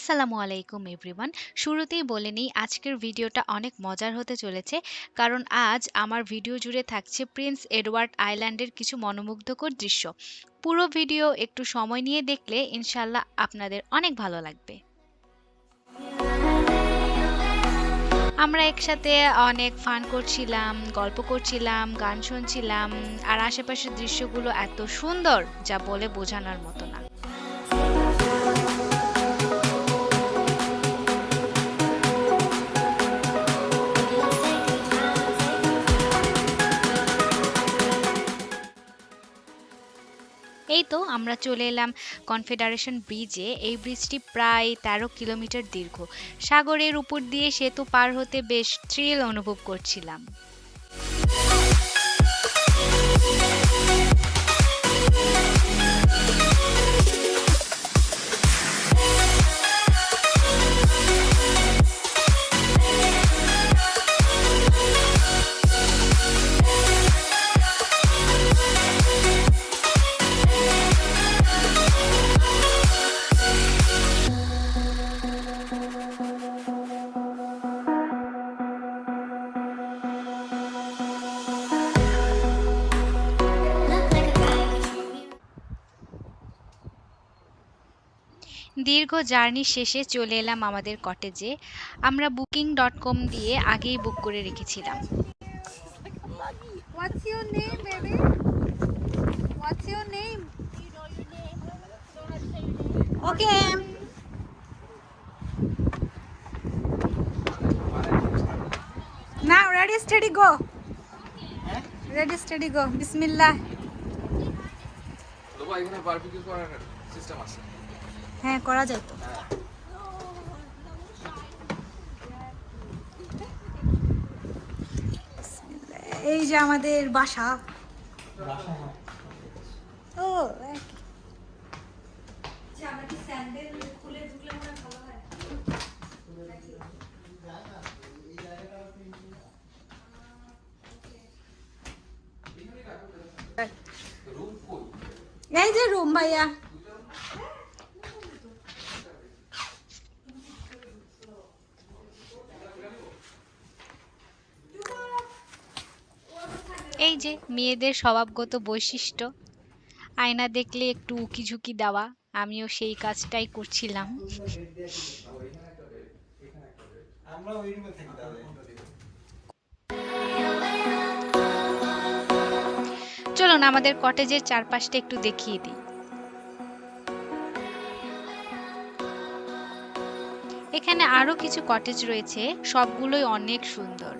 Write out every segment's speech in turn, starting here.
আসসালামু আলাইকুম এভরিওয়ান। শুরুতেই বলে নিই আজকের ভিডিওটা অনেক মজার হতে চলেছে। কারণ আজ আমার ভিডিও জুড়ে থাকছে প্রিন্স এডওয়ার্ড আইল্যান্ডের কিছু মনোমুগ্ধকর দৃশ্য। পুরো ভিডিও একটু সময় নিয়ে দেখলে ইনশাল্লাহ আপনাদের অনেক ভালো লাগবে। আমরা একসাথে অনেক ফান করছিলাম, গল্প করছিলাম, গান শুনছিলাম, আর আশেপাশের দৃশ্যগুলো এত সুন্দর যা বলে বোঝানোর মতো না। এই তো আমরা চলে এলাম কনফেডারেশন ব্রিজে। এই ব্রিজটি প্রায় ১৩ কিলোমিটার দীর্ঘ। সাগরের উপর দিয়ে সেতু পার হতে বেশ থ্রিল অনুভব করছিলাম। দীর্ঘ জার্নি শেষে চলে এলাম আমাদের কটেজে। আমরা Booking.com দিয়ে আগেই বুক করে রেখেছিলাম। What's your name, baby? What's your name? Okay. Now, ready, steady, go. Ready, steady, go. Bismillah. লোবা এখানে বারবিকিউ করার সিস্টেম আছে। হ্যাঁ করা যায় তো। এই যে আমাদের বাসা। ও এই যে রুম ভাইয়া। এই যে মেয়েদের স্বভাবগত বৈশিষ্ট্য, আয়না দেখলে একটু উকিঝুঁকি দেওয়া। আমিও সেই কাজটাই করছিলাম। চলুন আমাদের কটেজের চারপাশটা একটু দেখিয়ে দিই। এখানে আরো কিছু কটেজ রয়েছে, সবগুলোই অনেক সুন্দর।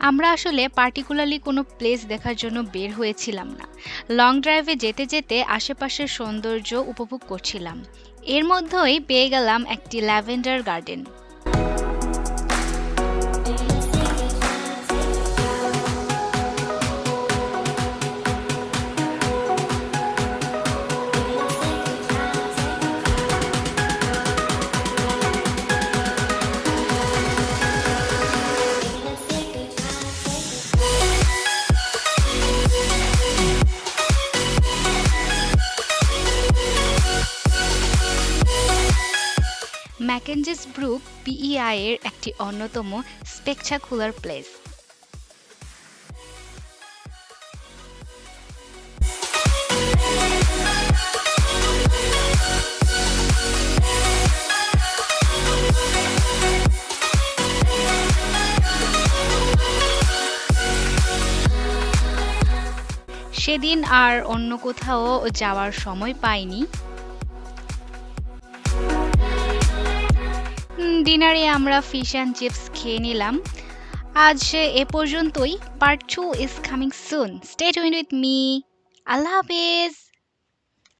আমরা আসলে পার্টিকুলারলি কোনো প্লেস দেখার জন্য বের হয়েছিলাম না। লং ড্রাইভে যেতে যেতে আশেপাশের সৌন্দর্য উপভোগ করছিলাম। এর মধ্যেই পেয়ে গেলাম একটি ল্যাভেন্ডার গার্ডেন। ম্যাকেঞ্জিস ব্রুক পিইআই এর একটি অন্যতম স্পেকটাকুলার প্লেস। সেদিন আর অন্য কোথাও যাওয়ার সময় পাইনি। ডিনারে আমরা ফিশ অ্যান্ড চিপস খেয়ে নিলাম। আজ এ পর্যন্তই। Part 2 is coming soon. Stay tuned with me. আল্লাহ হাফেজ।